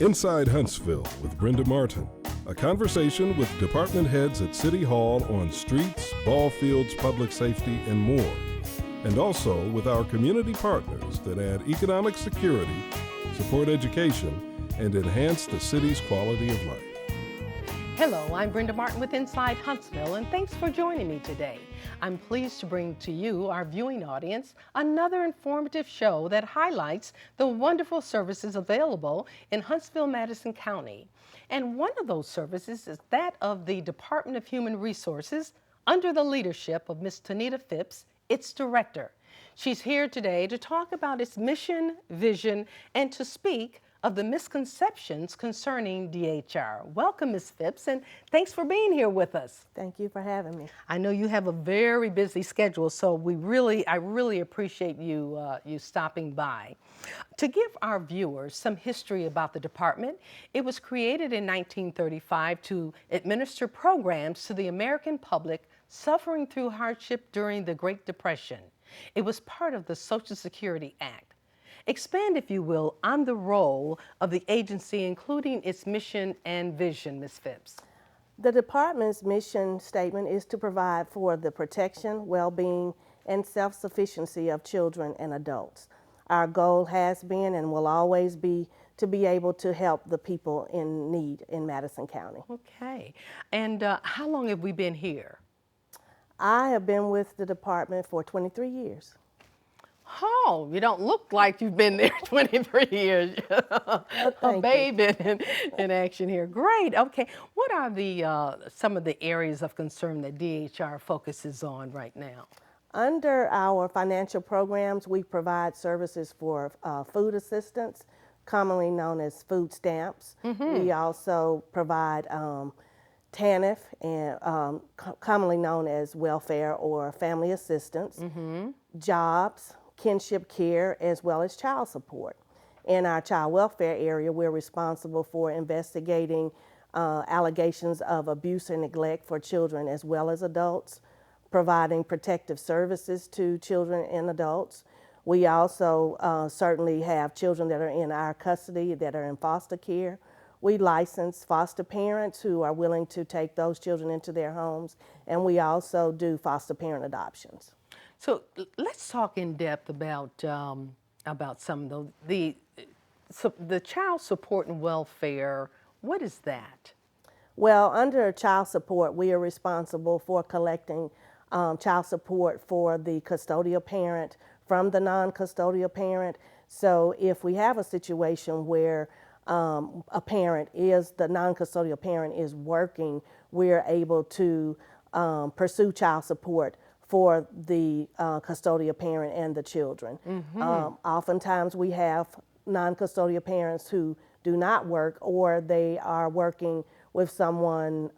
Inside Huntsville with Brenda Martin, a conversation with department heads at City Hall on streets, ball fields, public safety, and more. And also with our community partners that add economic security, support education, and enhance the city's quality of life. Hello, I'm Brenda Martin with Inside Huntsville, and thanks for joining me today. I'm pleased to bring to you, our viewing audience, another informative show that highlights the wonderful services available in Huntsville, Madison County. And one of those services is that of the Department of Human Resources under the leadership of Ms. Tonita Phipps, its director. She's here today to talk about its mission, vision, and to speak of the misconceptions concerning DHR. Welcome, Ms. Phipps, and thanks for being here with us. Thank you for having me. I know you have a very busy schedule, so I really appreciate you stopping by. To give our viewers some history about the department, it was created in 1935 to administer programs to the American public suffering through hardship during the Great Depression. It was part of the Social Security Act. Expand, if you will, on the role of the agency, including its mission and vision, Ms. Phipps. The department's mission statement is to provide for the protection, well-being, and self-sufficiency of children and adults. Our goal has been and will always be to be able to help the people in need in Madison County. Okay. And how long have we been here? I have been with the department for 23 years. Oh, you don't look like you've been there 23 years. A babe in action here. Great. Okay. What are some of the areas of concern that DHR focuses on right now? Under our financial programs, we provide services for food assistance, commonly known as food stamps. Mm-hmm. We also provide TANF, and commonly known as welfare or family assistance, mm-hmm. jobs, kinship care, as well as child support. In our child welfare area, we're responsible for investigating allegations of abuse and neglect for children as well as adults, providing protective services to children and adults. We also certainly have children that are in our custody that are in foster care. We license foster parents who are willing to take those children into their homes, and we also do foster parent adoptions. So let's talk in depth about some of the child support and welfare. What is that? Well, under child support, we are responsible for collecting child support for the custodial parent from the non-custodial parent. So if we have a situation where the non-custodial parent is working, we're able to pursue child support for the custodial parent and the children. Mm-hmm. Oftentimes we have non-custodial parents who do not work, or they are working with someone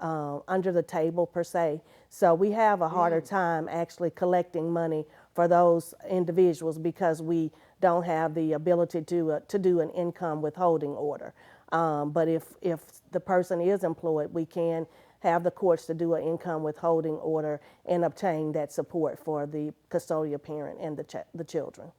under the table per se. So we have a harder time actually collecting money for those individuals because we don't have the ability to do an income withholding order. But if the person is employed, we can have the courts to do an income withholding order and obtain that support for the custodial parent and the children.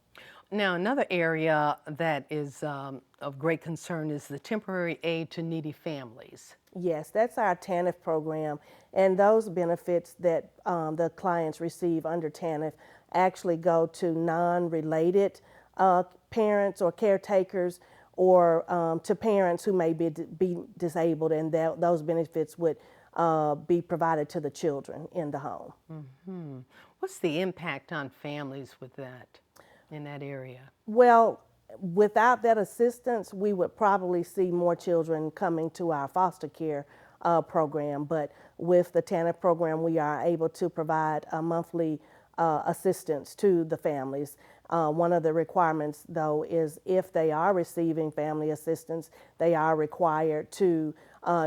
Now, another area that is of great concern is the temporary aid to needy families. Yes, that's our TANF program, and those benefits that the clients receive under TANF actually go to non-related parents or caretakers, or to parents who may be disabled, and those benefits would be provided to the children in the home. Mm-hmm. What's the impact on families with that, in that area? Well, without that assistance, we would probably see more children coming to our foster care program. But with the TANF program, we are able to provide a monthly assistance to the families. One of the requirements, though, is if they are receiving family assistance, they are required to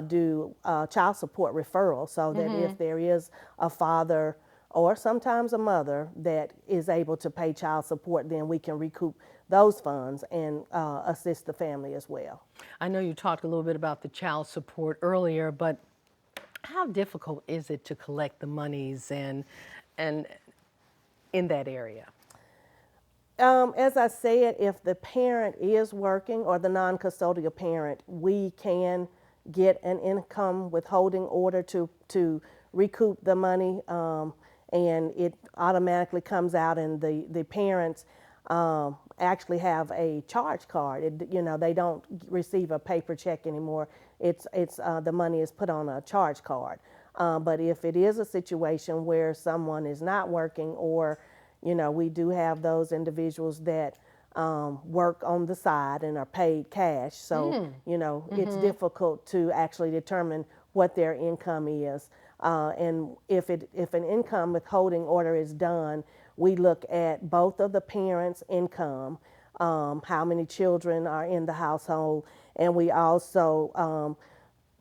do child support referral, so that mm-hmm. if there is a father or sometimes a mother that is able to pay child support, then we can recoup those funds and assist the family as well. I know you talked a little bit about the child support earlier, but how difficult is it to collect the monies and in that area? As I said, if the parent is working or the non-custodial parent, we can get an income withholding order to recoup the money, and it automatically comes out, and the parents actually have a charge card. They don't receive a paper check anymore. It's the money is put on a charge card. But if it is a situation where someone is not working, or we do have those individuals that work on the side and are paid cash. So, it's difficult to actually determine what their income is. And if an income withholding order is done, we look at both of the parents' income, how many children are in the household, and we also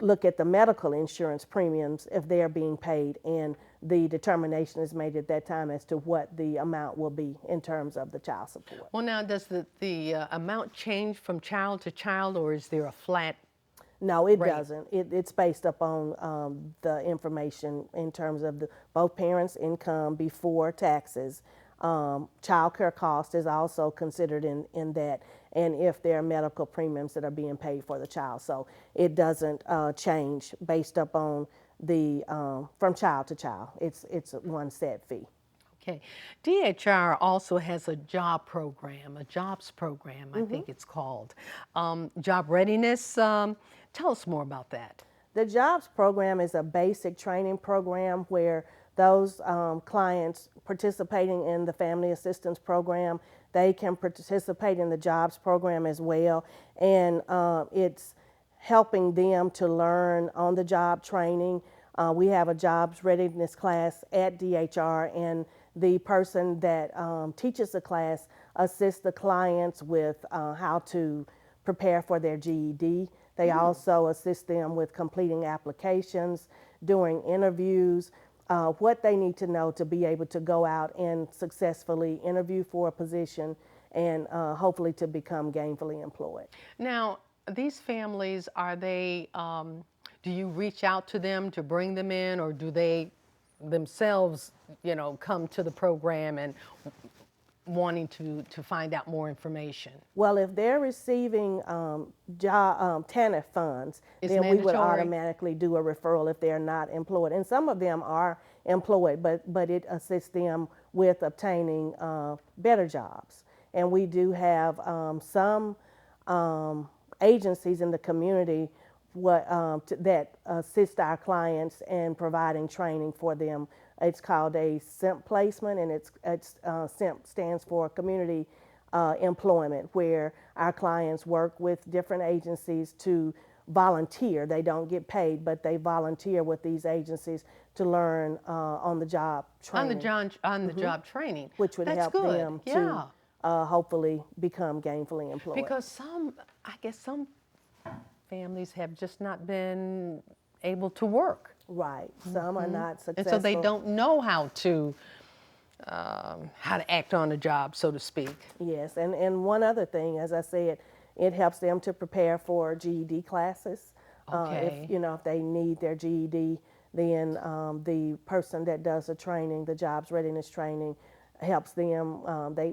look at the medical insurance premiums if they're being paid, and the determination is made at that time as to what the amount will be in terms of the child support. Well, now, does the amount change from child to child, or is there a flat? No, it rate? doesn't. It's based upon the information in terms of both parents' income before taxes. Child care cost is also considered in that, and if there are medical premiums that are being paid for the child. So it doesn't change based upon the from child to child. It's one set fee. Okay. DHR also has a job program, a jobs program, I think it's called. Job readiness. Tell us more about that. The jobs program is a basic training program where those clients participating in the family assistance program, they can participate in the jobs program as well. And it's helping them to learn on the job training. We have a jobs readiness class at DHR, and the person that teaches the class assists the clients with how to prepare for their GED. They also assist them with completing applications, doing interviews, what they need to know to be able to go out and successfully interview for a position and hopefully to become gainfully employed. Now, these families, are they, do you reach out to them to bring them in, or do they themselves, come to the program and wanting to find out more information? Well, if they're receiving TANF funds, It's then we would mandatory? automatically do a referral if they're not employed. And some of them are employed, but it assists them with obtaining better jobs. And we do have some agencies in the community that assist our clients in providing training for them. It's called a SIMP placement, and it's SIMP stands for Community Employment, where our clients work with different agencies to volunteer. They don't get paid, but they volunteer with these agencies to learn on the job training. On the job training. Which would That's help good. them Yeah. to hopefully become gainfully employed. Because I guess some families have just not been able to work. Right. Some are not successful. And so they don't know how to act on the job, so to speak. Yes, and one other thing, as I said, it helps them to prepare for GED classes. Okay. If they need their GED, then the person that does the training, the jobs readiness training, helps them.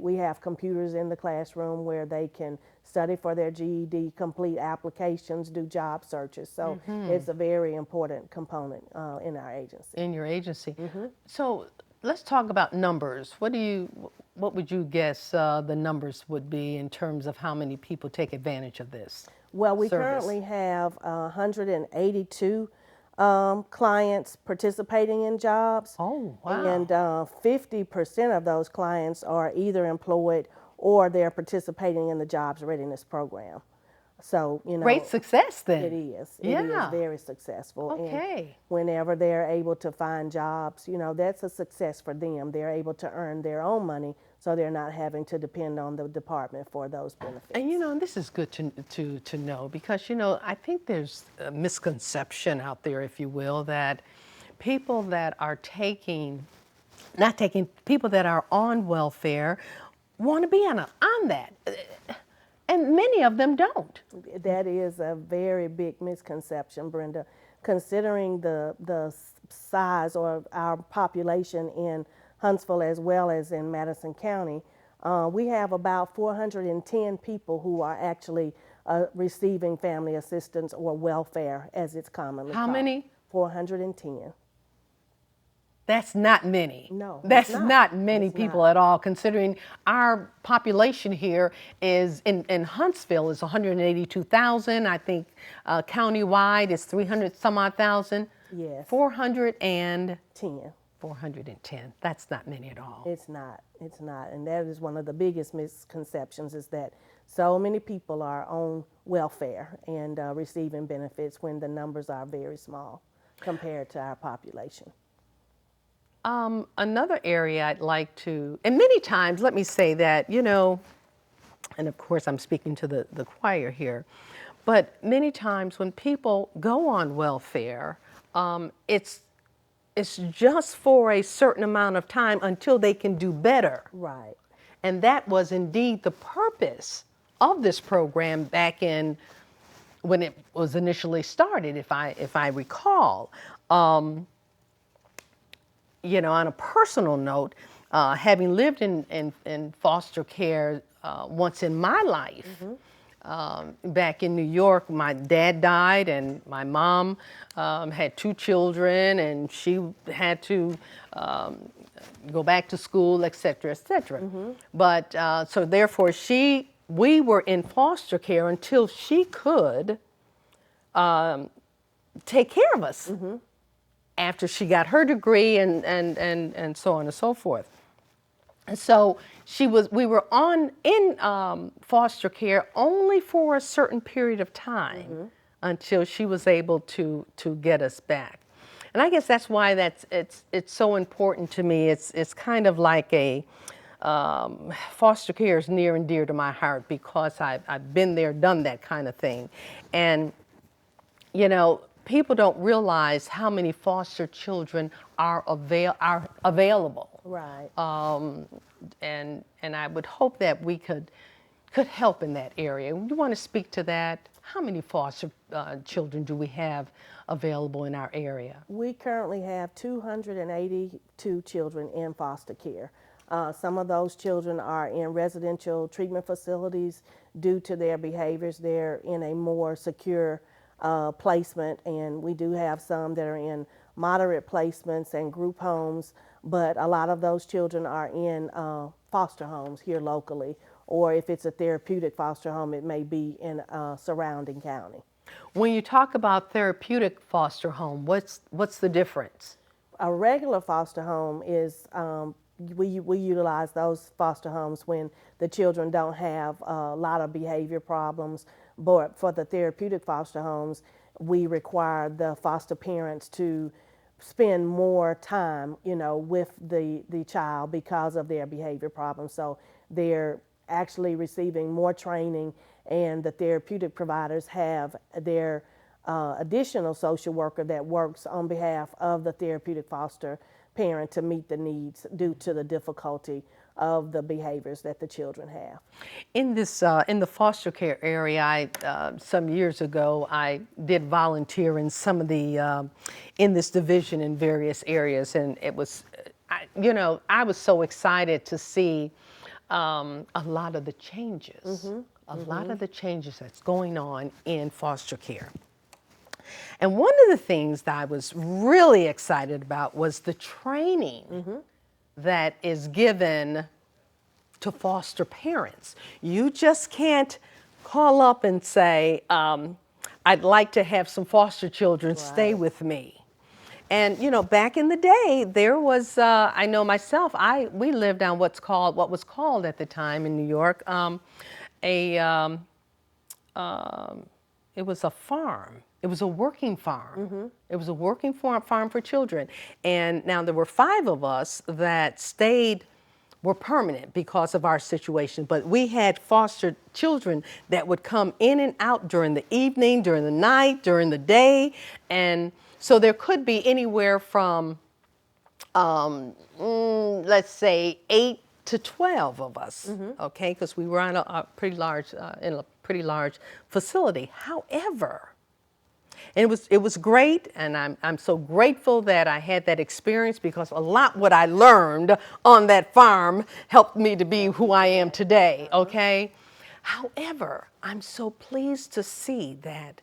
We have computers in the classroom where they can study for their GED, complete applications, do job searches. So it's a very important component in our agency. In your agency. So let's talk about numbers. What would you guess the numbers would be in terms of how many people take advantage of this? Well, we service? currently have 182 clients participating in jobs. Oh, wow. And 50% of those clients are either employed or they're participating in the jobs readiness program. So, Great success then. it is. Yeah. It is very successful. Okay. And whenever they're able to find jobs, that's a success for them. They're able to earn their own money, so they're not having to depend on the department for those benefits. And this is good to know, because I think there's a misconception out there, if you will, that people that are people that are on welfare want to be on that. And many of them don't. That is a very big misconception, Brenda. Considering the size of our population in Huntsville as well as in Madison County, We have about 410 people who are actually receiving family assistance or welfare, as it's commonly How called. many? 410. That's not many. No, That's it's not. not many It's people not. at all, considering our population here is in Huntsville is 182,000. I think countywide is 300 some odd thousand. Yes. 410. 10. 410. That's not many at all. It's not. It's not. And that is one of the biggest misconceptions, is that so many people are on welfare and receiving benefits when the numbers are very small compared to our population. Another area I'd like to, and many times, let me say that, you know, and of course I'm speaking to the choir here, but many times when people go on welfare, it's just for a certain amount of time until they can do better. Right. And that was indeed the purpose of this program back in when it was initially started, if I recall. You know, on a personal note, having lived in foster care once in my life, back in New York, my dad died and my mom had 2 children, and she had to go back to school, et cetera, et cetera. But so therefore we were in foster care until she could take care of us after she got her degree and so on and so forth. And so we were in foster care only for a certain period of time until she was able to get us back. And I guess that's why it's so important to me. It's kind of like a foster care is near and dear to my heart because I've been there, done that kind of thing. And you know, people don't realize how many foster children are available. Right. And I would hope that we could help in that area. You want to speak to that? How many foster children do we have available in our area? We currently have 282 children in foster care. Some of those children are in residential treatment facilities due to their behaviors. They're in a more secure placement, and we do have some that are in moderate placements and group homes, but a lot of those children are in foster homes here locally, or if it's a therapeutic foster home, it may be in a surrounding county. When you talk about therapeutic foster home, what's the difference? A regular foster home is, we utilize those foster homes when the children don't have a lot of behavior problems, but for the therapeutic foster homes, we require the foster parents to spend more time, you know, with the child because of their behavior problems. So they're actually receiving more training, and the therapeutic providers have their additional social worker that works on behalf of the therapeutic foster parent to meet the needs due to the difficulty of the behaviors that the children have. In this, in the foster care area, some years ago, I did volunteer in some of the, in this division in various areas, and it was, you know, I was so excited to see a lot of the changes, a lot of the changes that's going on in foster care. And one of the things that I was really excited about was the training that is given to foster parents. You just can't call up and say, I'd like to have some foster children stay with me. And you know, back in the day, there was, I know myself, we lived on what was called at the time in New York, it was a farm. It was a working farm. It was a working farm for children. And now there were 5 of us that were permanent because of our situation. But we had foster children that would come in and out during the evening, during the night, during the day. And so there could be anywhere from, let's say, 8 to 12 of us, okay? Because we were on a pretty large, in a pretty large facility. However, And it was great, and I'm so grateful that I had that experience, because a lot what I learned on that farm helped me to be who I am today, okay? However, I'm so pleased to see that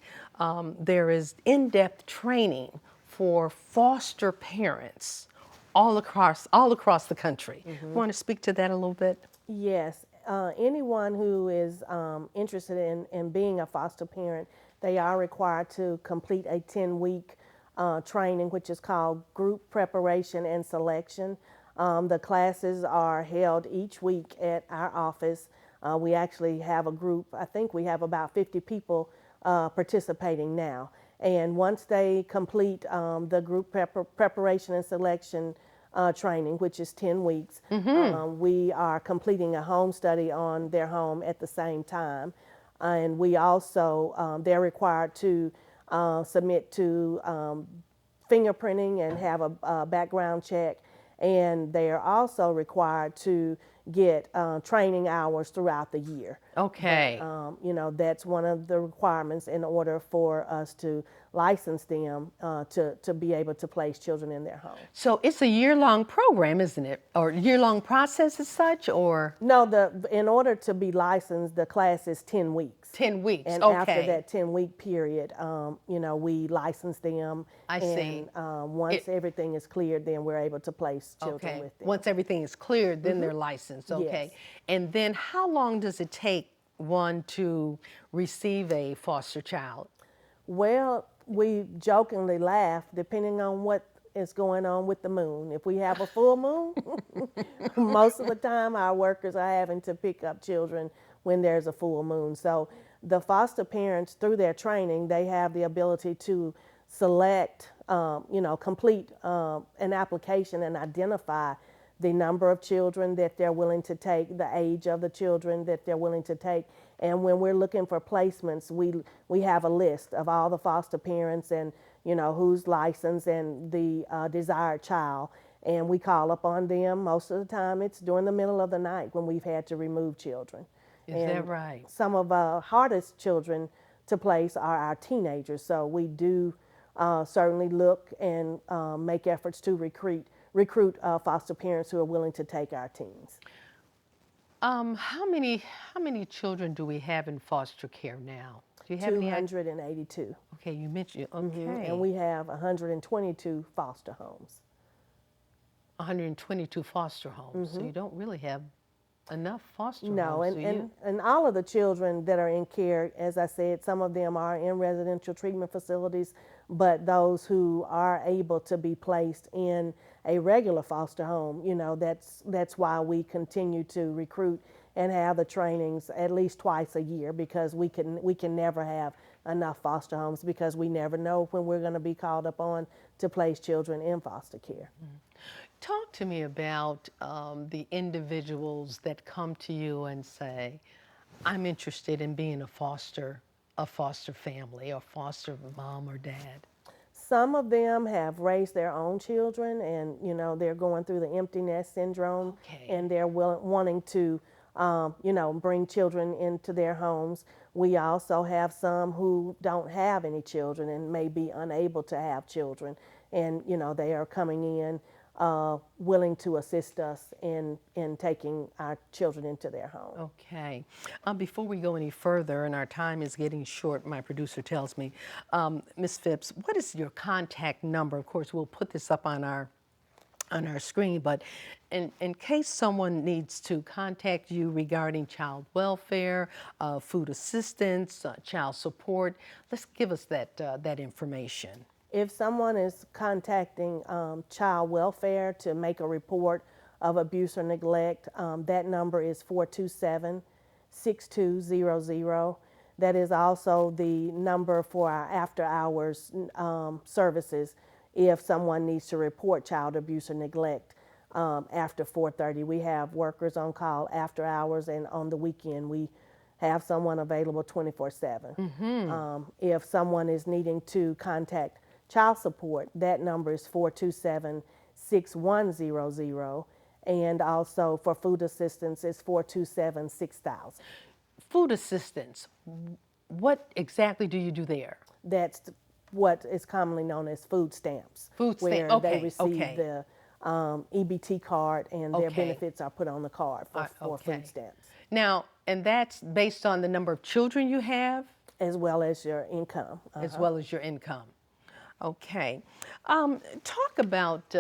there is in-depth training for foster parents all across the country. Want to speak to that a little bit? Yes, anyone who is interested in being a foster parent, they are required to complete a 10-week training, which is called Group Preparation and Selection. The classes are held each week at our office. We actually have a group, I think we have about 50 people participating now. And once they complete the group preparation and selection training, which is 10 weeks, we are completing a home study on their home at the same time. And we also, they're required to submit to fingerprinting and have a background check. And they are also required to get training hours throughout the year. Okay. But, you know, that's one of the requirements in order for us to license them to be able to place children in their home. So it's a year-long program, isn't it? Or year-long process as such, or? No, in order to be licensed, the class is 10 weeks. 10 weeks, And okay. after that 10-week period, you know, we license them. I see. And once everything is cleared, then we're able to place children Okay. with them. Once everything is cleared, then they're licensed, okay. Yes. And then how long does it take one to receive a foster child? Well, we jokingly laugh, depending on what is going on with the moon. If we have a full moon, most of the time our workers are having to pick up children when there's a full moon. So the foster parents, through their training, they have the ability to select, you know, complete an application and identify the number of children that they're willing to take, the age of the children that they're willing to take. And when we're looking for placements, we have a list of all the foster parents and, you know, who's licensed and the desired child. And we call upon them. Most of the time it's during the middle of the night when we've had to remove children. Is that right? Some of our hardest children to place are our teenagers. So we do certainly look and make efforts to recruit foster parents who are willing to take our teens. How many children do we have in foster care now? Do you have any idea? 282. Okay, you mentioned, okay. And we have 122 foster homes. 122 foster homes, so you don't really have enough foster No, homes, do you? and all of the children that are in care, as I said, some of them are in residential treatment facilities, but those who are able to be placed in a regular foster home, you know, that's why we continue to recruit and have the trainings at least twice a year, because we can never have enough foster homes, because we never know when we're going to be called upon to place children in foster care. Talk to me about the individuals that come to you and say, I'm interested in being a foster family, or foster mom or dad. Some of them have raised their own children, and you know, they're going through the empty nest syndrome, Okay. and they're wanting to you know, bring children into their homes. We also have some who don't have any children and may be unable to have children, and you know, they are coming in willing to assist us in taking our children into their home. Okay. Before we go any further, and our time is getting short, my producer tells me, Ms. Phipps, what is your contact number? Of course, we'll put this up on our screen, but in case someone needs to contact you regarding child welfare, food assistance, child support, let's give us that information. If someone is contacting child welfare to make a report of abuse or neglect, that number is 427-6200. That is also the number for our after hours services if someone needs to report child abuse or neglect after 4:30. We have workers on call after hours, and on the weekend we have someone available 24/7. If someone is needing to contact child support, that number is 427-6100, and also for food assistance is 427-6000. Food assistance, what exactly do you do there? That's what is commonly known as food stamps. Food stamp, where okay, they receive okay. the EBT card and their Okay. benefits are put on the card for Okay. food stamps, Now, and that's based on the number of children you have, as well as your income. as well as your income. Okay. Talk about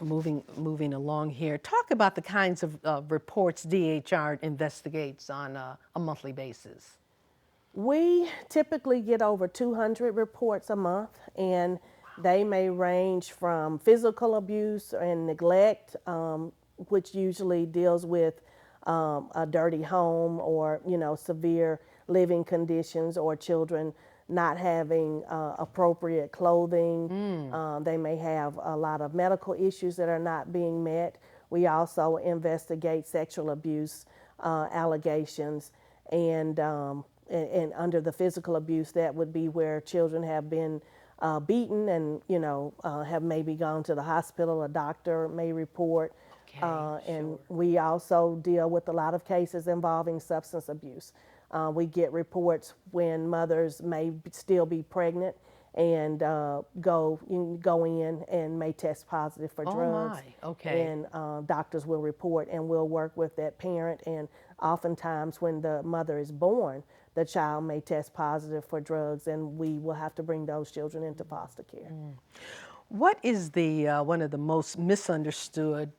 moving along here. Talk about the kinds of reports DHR investigates on a monthly basis. We typically get over 200 reports a month, and they may range from physical abuse and neglect, which usually deals with a dirty home or, severe living conditions or children not having appropriate clothing. They may have a lot of medical issues that are not being met. We also investigate sexual abuse allegations, and under the physical abuse, that would be where children have been beaten and, have maybe gone to the hospital. A doctor may report. And we also deal with a lot of cases involving substance abuse. We get reports when mothers may still be pregnant and go in and may test positive for drugs. My, okay. And doctors will report, and we'll work with that parent. And oftentimes when the mother is born, the child may test positive for drugs, and we will have to bring those children into foster care. What is the one of the most misunderstood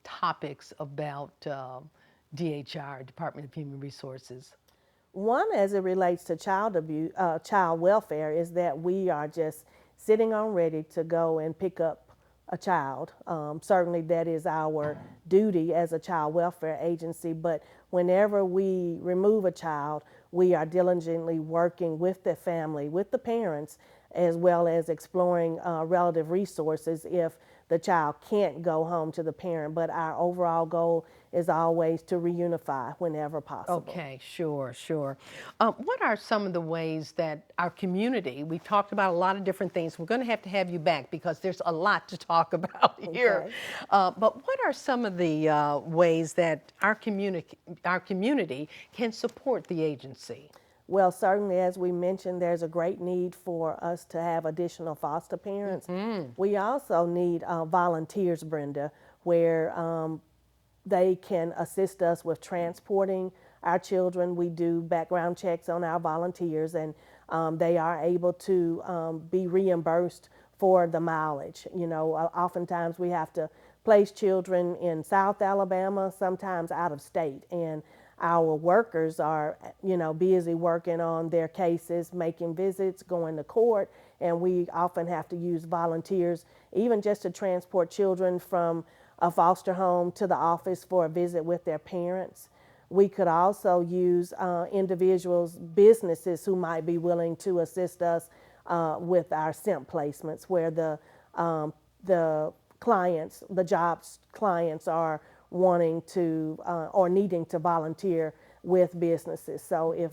topics about DHR, Department of Human Resources? One, as it relates to child abuse, child welfare, is that we are just sitting on ready to go and pick up a child. Certainly that is our duty as a child welfare agency, but whenever we remove a child, we are diligently working with the family, with the parents, as well as exploring relative resources if the child can't go home to the parent. But our overall goal is always to reunify whenever possible. Okay, sure. What are some of the ways that our community, we've talked about a lot of different things. We're going to have you back because there's a lot to talk about here. Okay. But what are some of the ways that our community can support the agency? Well, certainly, as we mentioned, there's a great need for us to have additional foster parents. We also need volunteers, Brenda, where they can assist us with transporting our children. We do background checks on our volunteers, and they are able to be reimbursed for the mileage. Oftentimes we have to place children in South Alabama, sometimes out of state, and our workers are, busy working on their cases, making visits, going to court, and we often have to use volunteers, even just to transport children from a foster home to the office for a visit with their parents. We could also use individuals, businesses who might be willing to assist us with our SIMP placements, where the clients, the jobs clients are wanting to or needing to volunteer with businesses. So if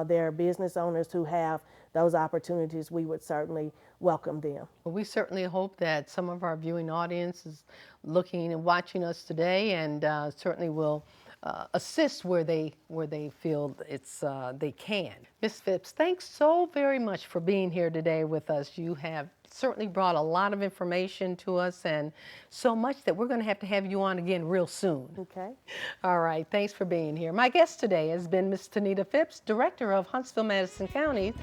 there are business owners who have those opportunities, we would certainly welcome them. Well, we certainly hope that some of our viewing audience is looking and watching us today, and certainly will assist where they feel they can. Ms. Phipps, thanks so very much for being here today with us. You have certainly brought a lot of information to us, and so much that we're going to have you on again real soon. Okay. All right, thanks for being here. My guest today has been Ms. Tonita Phipps, Director of Huntsville, Madison County,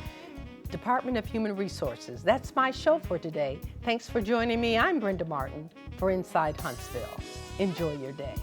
Department of Human Resources. That's my show for today. Thanks for joining me. I'm Brenda Martin for Inside Huntsville. Enjoy your day.